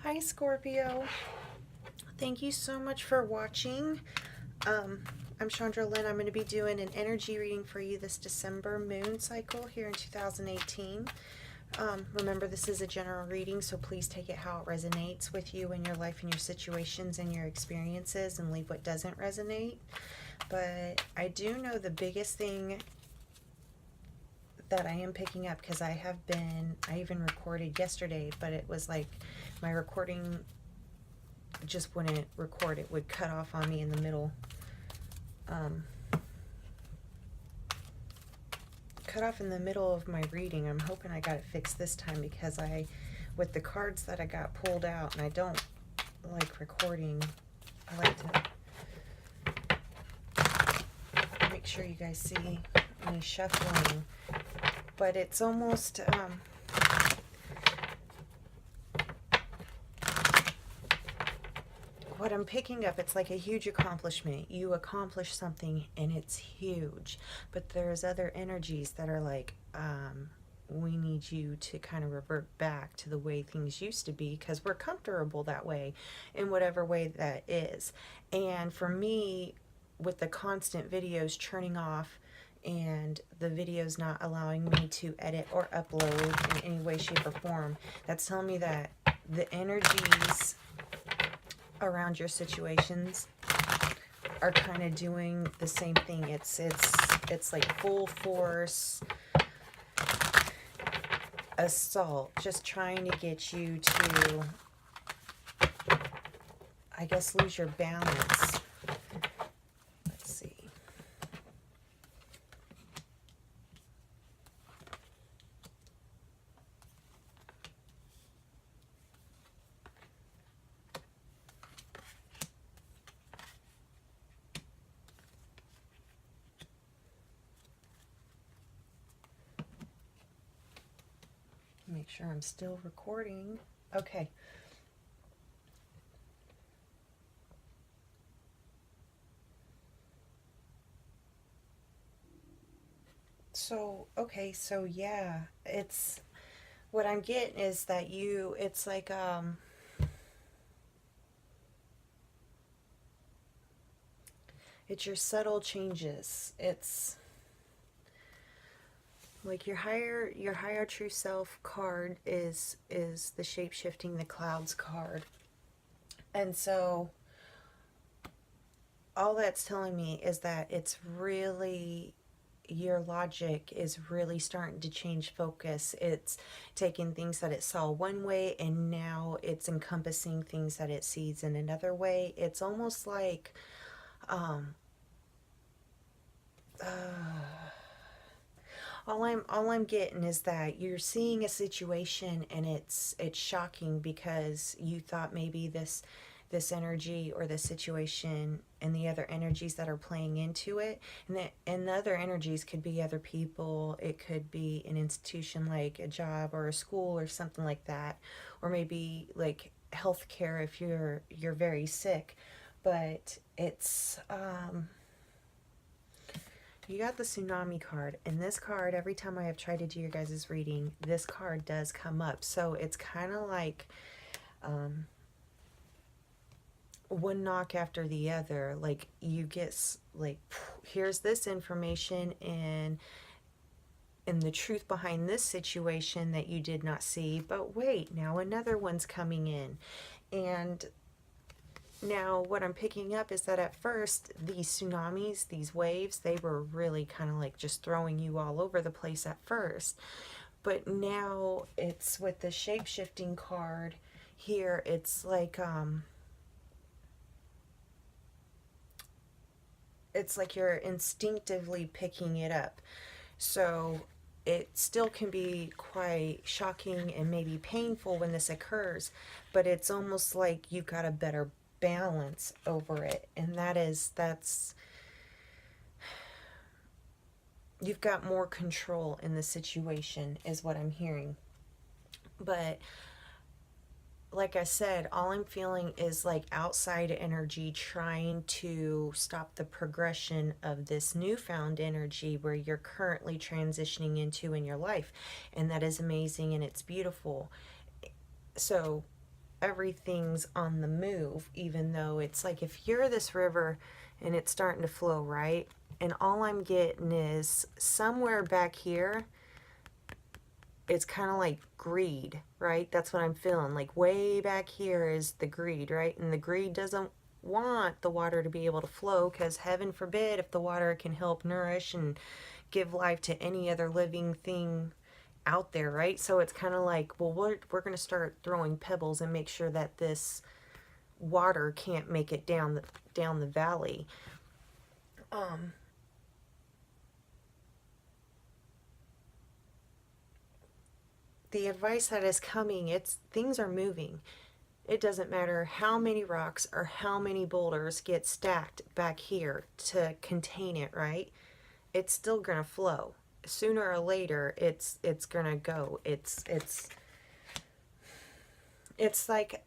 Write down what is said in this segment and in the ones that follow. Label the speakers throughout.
Speaker 1: Hi Scorpio, thank you so much for watching. I'm Chandra Lynn. I'm going to be doing an energy reading for you this December moon cycle here in 2018. Remember, this is a general reading, so please take it how it resonates with you in your life and your situations and your experiences, and leave what doesn't resonate. But I do know the biggest thing that I am picking up, because I even recorded yesterday, but it was like my recording just wouldn't record. It would cut off on me in the middle. Cut off in the middle of my reading. I'm hoping I got it fixed this time, because with the cards that I got pulled out, and I don't like recording. I like to make sure you guys see me shuffling. But it's almost, what I'm picking up, it's like a huge accomplishment. You accomplish something and it's huge. But there's other energies that are like, we need you to kind of revert back to the way things used to be, because we're comfortable that way, in whatever way that is. And for me, with the constant videos churning off and the videos not allowing me to edit or upload in any way, shape, or form, that's telling me that the energies around your situations are kind of doing the same thing. It's like full force assault, just trying to get you to, I guess, lose your balance. Let's see. Make sure I'm still recording. Okay. So yeah, it's what I'm getting is that it's like, it's your subtle changes. It's like your higher true self card is the shape-shifting the clouds card. And so all that's telling me is that it's really, your logic is really starting to change focus. It's taking things that it saw one way, and now it's encompassing things that it sees in another way. It's almost like, all I'm getting is that you're seeing a situation, and it's shocking, because you thought maybe this energy or this situation and the other energies that are playing into it, and the other energies could be other people, it could be an institution like a job or a school or something like that, or maybe like healthcare if you're very sick. But it's you got the tsunami card, and this card, every time I have tried to do your guys' reading, this card does come up. So it's kind of like one knock after the other. Like, you get like, here's this information and the truth behind this situation that you did not see, but wait, now another one's coming in. And now what I'm picking up is that at first, these tsunamis, these waves, they were really kind of like just throwing you all over the place at first. But now it's with the shape-shifting card here, it's like you're instinctively picking it up. So it still can be quite shocking and maybe painful when this occurs, but it's almost like you've got a better balance over it, and that's you've got more control in the situation, is what I'm hearing. But like I said, all I'm feeling is like outside energy trying to stop the progression of this newfound energy where you're currently transitioning into in your life. And that is amazing, and it's beautiful. So everything's on the move, even though it's like if you're this river and it's starting to flow, right? And all I'm getting is somewhere back here, it's kind of like greed, right? That's what I'm feeling. Like way back here is the greed, right? And the greed doesn't want the water to be able to flow, because heaven forbid if the water can help nourish and give life to any other living thing out there, right? So it's kind of like, well, we're going to start throwing pebbles and make sure that this water can't make it down the valley. The advice that is coming, it's things are moving. It doesn't matter how many rocks or how many boulders get stacked back here to contain it, right? It's still going to flow. Sooner or later, it's going to go. It's like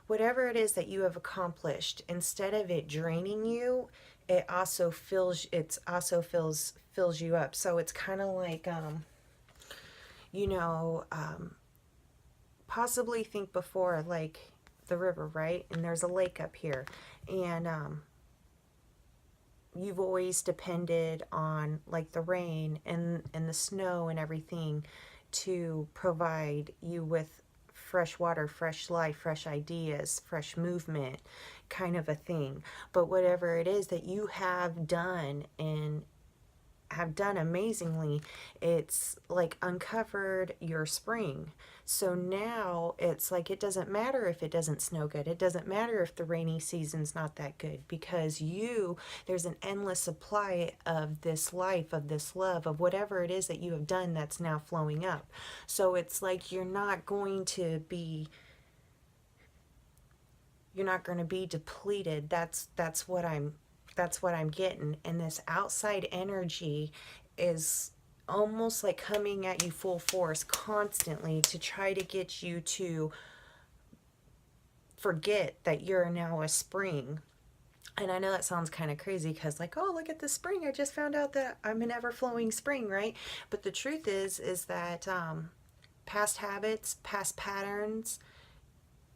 Speaker 1: whatever it is that you have accomplished, instead of it draining you, it also fills you up. So it's kind of like you know, possibly think before, like the river, right? And there's a lake up here, and you've always depended on like the rain and the snow and everything to provide you with fresh water, fresh life, fresh ideas, fresh movement, kind of a thing. But whatever it is that you have done and have done amazingly, it's like uncovered your spring. So now it's like it doesn't matter if it doesn't snow good. It doesn't matter if the rainy season's not that good, because there's an endless supply of this life, of this love, of whatever it is that you have done that's now flowing up. So it's like you're not going to be depleted. That's what I'm getting. And this outside energy is almost like coming at you full force constantly to try to get you to forget that you're now a spring. And I know that sounds kind of crazy, because like, oh, look at the spring. I just found out that I'm an ever-flowing spring, right? But the truth is that past habits, past patterns,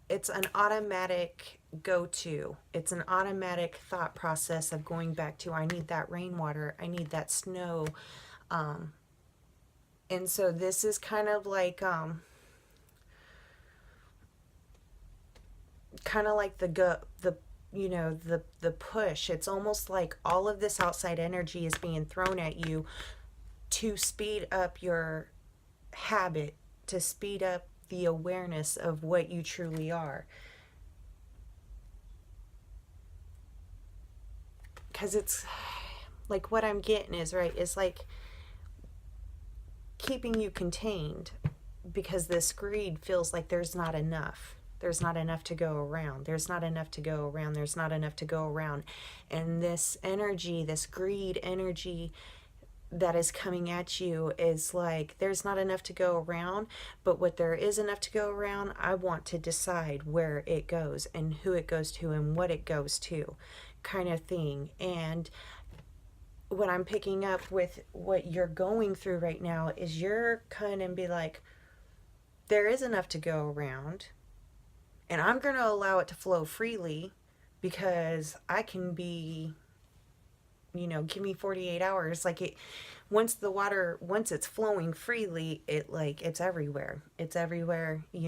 Speaker 1: it's an automatic go-to. It's an automatic thought process of going back to, I need that rainwater, I need that snow. And so this is kind of like the push. It's almost like all of this outside energy is being thrown at you to speed up your habit, to speed up the awareness of what you truly are. Because it's like what I'm getting is, right, is like keeping you contained, because this greed feels like there's not enough. There's not enough to go around. There's not enough to go around. There's not enough to go around. And this energy, this greed energy that is coming at you is like, there's not enough to go around, but what there is enough to go around, I want to decide where it goes and who it goes to and what it goes to, kind of thing. And what I'm picking up with what you're going through right now is you're kind of be like, there is enough to go around, and I'm going to allow it to flow freely, because I can be, give me 48 hours. Like once it's flowing freely, it's everywhere. It's everywhere, it's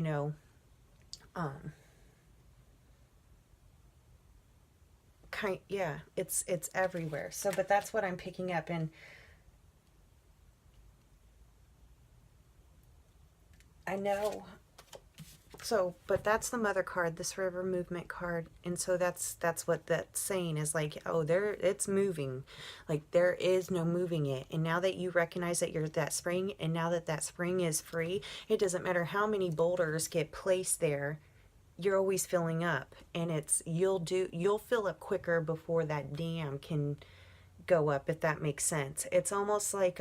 Speaker 1: everywhere. So, but that's what I'm picking up. And I know, so, but that's the mother card, this river movement card. And so that's what that's saying is like, oh, it's moving. Like there is no moving it. And now that you recognize that you're that spring, and now that spring is free, it doesn't matter how many boulders get placed there, you're always filling up. And you'll fill up quicker before that dam can go up, if that makes sense. It's almost like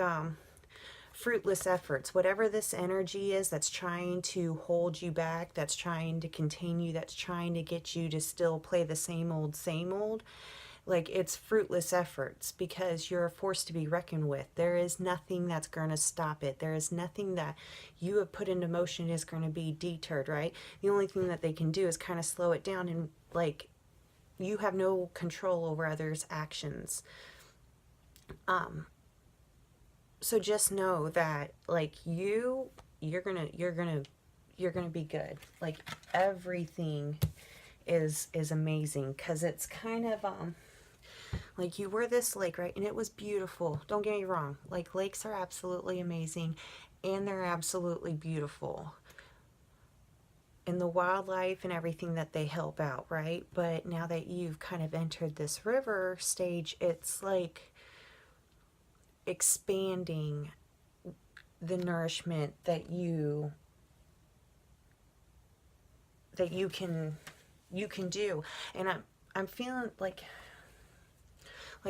Speaker 1: fruitless efforts, whatever this energy is that's trying to hold you back, that's trying to contain you, that's trying to get you to still play the same old, like it's fruitless efforts because you're a force to be reckoned with. There is nothing that's going to stop it. There is nothing that you have put into motion is going to be deterred, right? The only thing that they can do is kind of slow it down, and like you have no control over others' actions. So just know that like you're gonna be good. Like everything is amazing, because it's kind of like you were this lake, right? And it was beautiful. Don't get me wrong. Like lakes are absolutely amazing, and they're absolutely beautiful in the wildlife and everything that they help out, right? But now that you've kind of entered this river stage, it's like expanding the nourishment that you can do. And I'm feeling like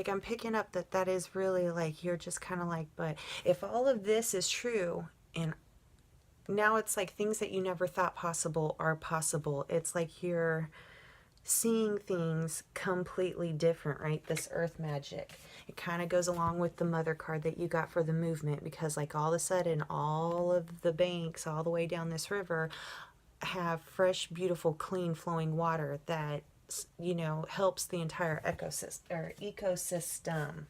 Speaker 1: I'm picking up that is really like you're just kind of like, but if all of this is true, and now it's like things that you never thought possible are possible. It's like you're seeing things completely different, right? This earth magic. It kind of goes along with the mother card that you got for the movement, because like all of a sudden all of the banks all the way down this river have fresh, beautiful, clean flowing water that helps the entire ecosystem,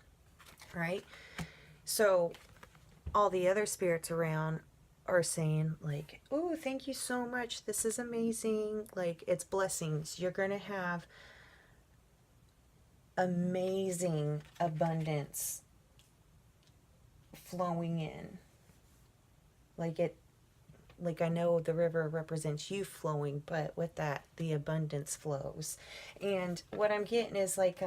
Speaker 1: right? So all the other spirits around are saying like, oh, thank you so much, this is amazing. Like it's blessings. You're gonna have amazing abundance flowing in. Like I know the river represents you flowing, but with that the abundance flows. And what I'm getting is like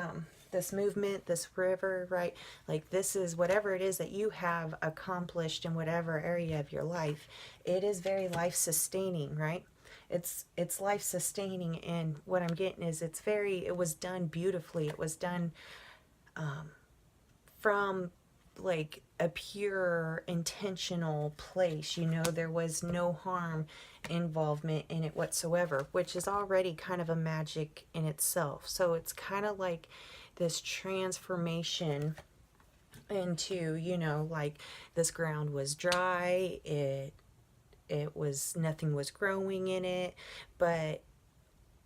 Speaker 1: this movement, this river, right? Like this is whatever it is that you have accomplished in whatever area of your life. It is very life sustaining, right? It's life sustaining, and what I'm getting is it was done beautifully. It was done from like a pure intentional place. There was no harm involvement in it whatsoever, which is already kind of a magic in itself. So it's kind of like this transformation into, like this ground was dry, it was nothing was growing in it, but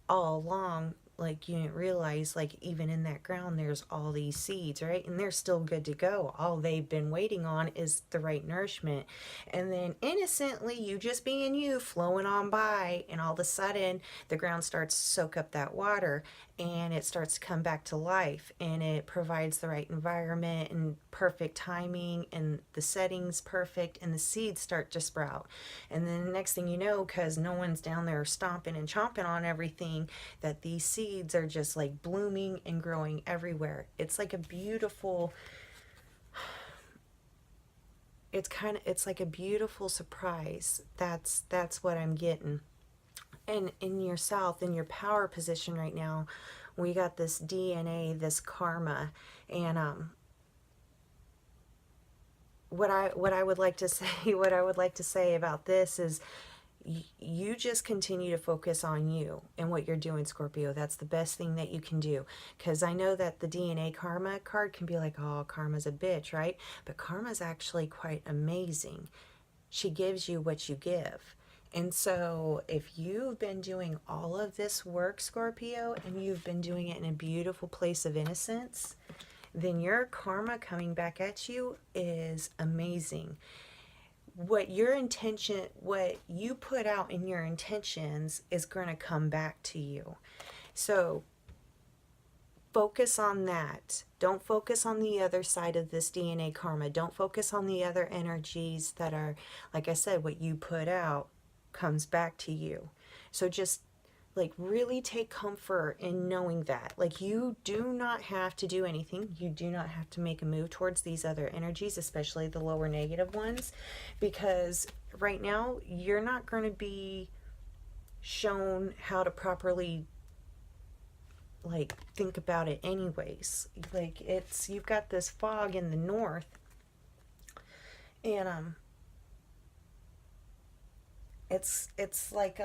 Speaker 1: all along, like you didn't realize, like even in that ground there's all these seeds, right? And they're still good to go. All they've been waiting on is the right nourishment. And then innocently, you just being you, flowing on by, and all of a sudden the ground starts to soak up that water, and it starts to come back to life, and it provides the right environment and perfect timing, and the settings perfect, and the seeds start to sprout. And then the next thing you know, because no one's down there stomping and chomping on everything, that these seeds are just like blooming and growing everywhere. It's like a beautiful, it's like a beautiful surprise. That's what I'm getting. And in yourself, in your power position right now, we got this DNA, this karma. And what I would like to say what I would like to say about this is, you just continue to focus on you and what you're doing, Scorpio. That's the best thing that you can do. Because I know that the DNA karma card can be like, oh, karma's a bitch, right? But karma's actually quite amazing. She gives you what you give. And so if you've been doing all of this work, Scorpio, and you've been doing it in a beautiful place of innocence, then your karma coming back at you is amazing. What you put out in your intentions is going to come back to you. So focus on that. Don't focus on the other side of this DNA karma. Don't focus on the other energies that are, like I said, what you put out comes back to you. So just like really take comfort in knowing that, like, you do not have to do anything. You do not have to make a move towards these other energies, especially the lower negative ones, because right now you're not going to be shown how to properly like think about it anyways. Like you've got this fog in the north, and it's like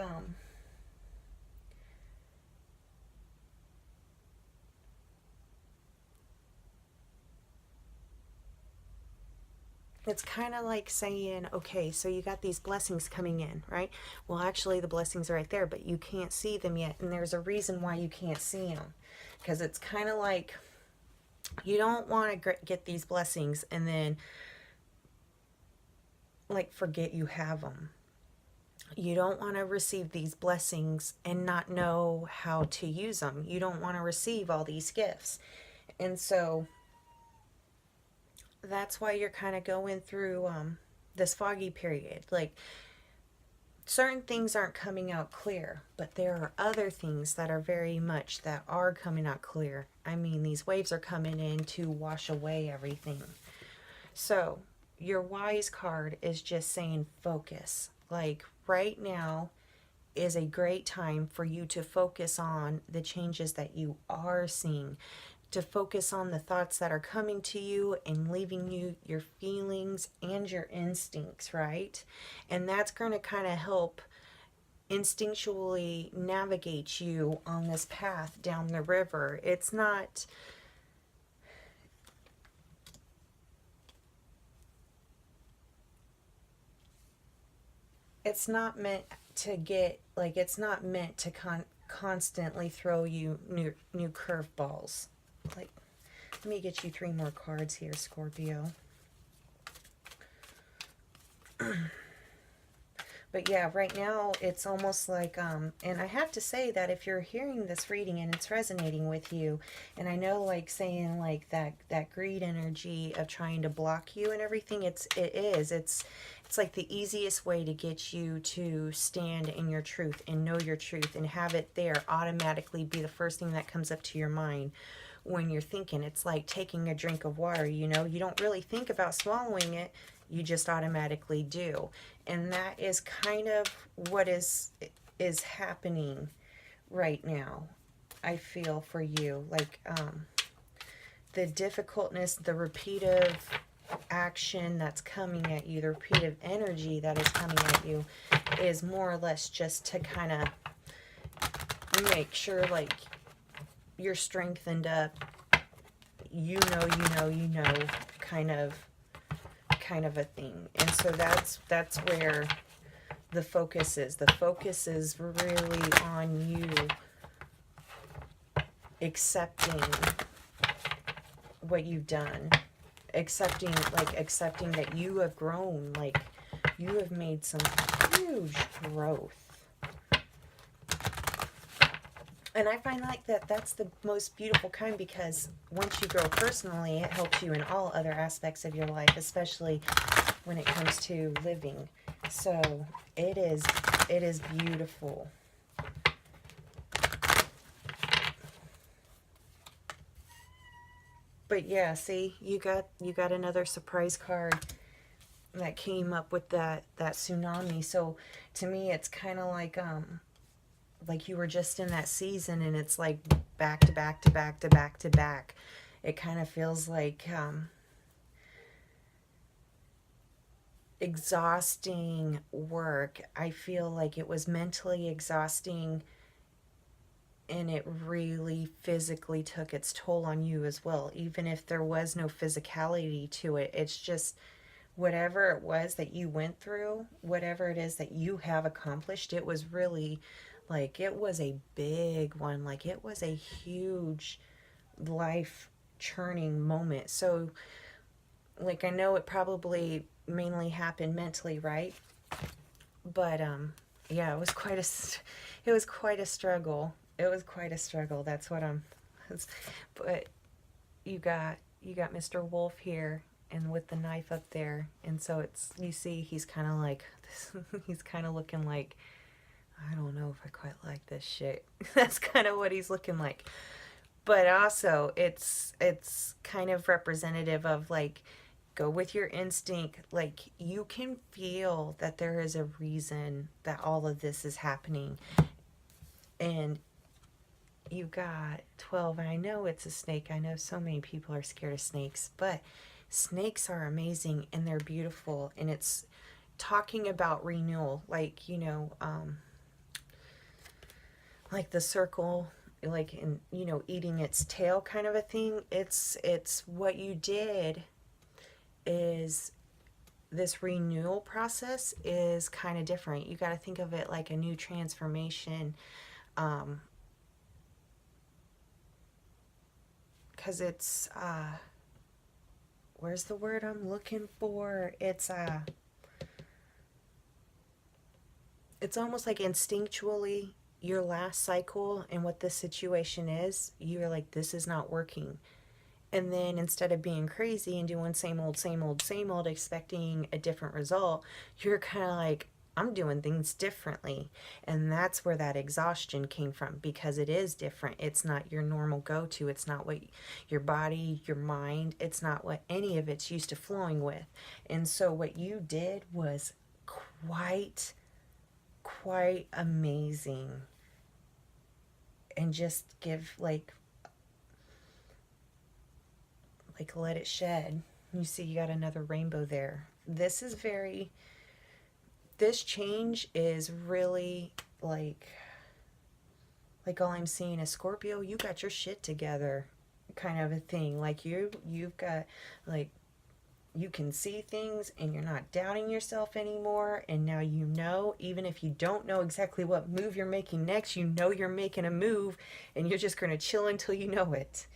Speaker 1: it's kind of like saying, okay, so you got these blessings coming in, right? Well, actually, the blessings are right there, but you can't see them yet. And there's a reason why you can't see them. Because it's kind of like you don't want to get these blessings and then, like, forget you have them. You don't want to receive these blessings and not know how to use them. You don't want to receive all these gifts. And so that's why you're kind of going through this foggy period. Like, certain things aren't coming out clear, but there are other things that are very much that are coming out clear. I mean, these waves are coming in to wash away everything. So your wise card is just saying focus. Like, right now is a great time for you to focus on the changes that you are seeing, to focus on the thoughts that are coming to you and leaving you your feelings and your instincts, right? And that's going to kind of help instinctually navigate you on this path down the river. It's not meant to get, like, it's not meant to constantly throw you new curveballs. Like, let me get you 3 more cards here, Scorpio. But yeah, right now it's almost like, and I have to say that if you're hearing this reading and it's resonating with you, and I know, like, saying like that greed energy of trying to block you and everything, it's like the easiest way to get you to stand in your truth and know your truth and have it there automatically be the first thing that comes up to your mind when you're thinking. It's like taking a drink of water, you know, you don't really think about swallowing it, you just automatically do. And that is kind of what is happening right now, I feel, for you. Like, the difficultness, the repetitive action that's coming at you, the repetitive energy that is coming at you is more or less just to kind of make sure, like, you're strengthened up, you know, kind of a thing. And so that's where the focus is. The focus is really on you accepting what you've done, accepting that you have grown, like, you have made some huge growth. And I find like that's the most beautiful kind, because once you grow personally, it helps you in all other aspects of your life, especially when it comes to living. So it is beautiful. But yeah, see, you got another surprise card that came up with that tsunami. So to me, it's kind of like you were just in that season, and it's like back to back to back to back to back. It kind of feels like exhausting work. I feel like it was mentally exhausting, and it really physically took its toll on you as well. Even if there was no physicality to it, it's just whatever it was that you went through, whatever it is that you have accomplished, it was really, like, it was a big one. Like, it was a huge life churning moment. So, like, I know it probably mainly happened mentally, right? But yeah, it was quite a struggle. It was quite a struggle. That's what but you got Mr. Wolf here, and with the knife up there, and so it's, you see, he's kind of like he's kind of looking like, I don't know if I quite like this shit. That's kind of what he's looking like. But also, it's kind of representative of, like, go with your instinct. Like, you can feel that there is a reason that all of this is happening. And you got 12. I know it's a snake. I know so many people are scared of snakes, but snakes are amazing and they're beautiful. And it's talking about renewal, like, you know, like the circle, like, in, you know, eating its tail kind of a thing. It's what you did is this renewal process is kind of different. You got to think of it like a new transformation, because it's where's the word I'm looking for? It's almost like instinctually your last cycle and what this situation is, you're like, this is not working. And then instead of being crazy and doing same old, same old, same old, expecting a different result, you're kind of like, I'm doing things differently. And that's where that exhaustion came from, because it is different. It's not your normal go to. It's not what your body, your mind, it's not what any of it's used to flowing with. And so what you did was quite, quite amazing. And just give let it shed. You see, you got another rainbow there. This change is really like all I'm seeing is, Scorpio, you got your shit together, kind of a thing. Like you've got, like, you can see things and you're not doubting yourself anymore. And now, you know, even if you don't know exactly what move you're making next, you know you're making a move, and you're just going to chill until you know it.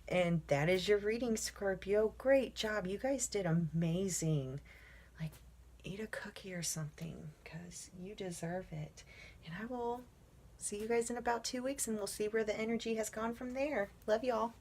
Speaker 1: And that is your reading, Scorpio. Great job. You guys did amazing. Like, eat a cookie or something, because you deserve it. And I will see you guys in about 2 weeks, and we'll see where the energy has gone from there. Love y'all.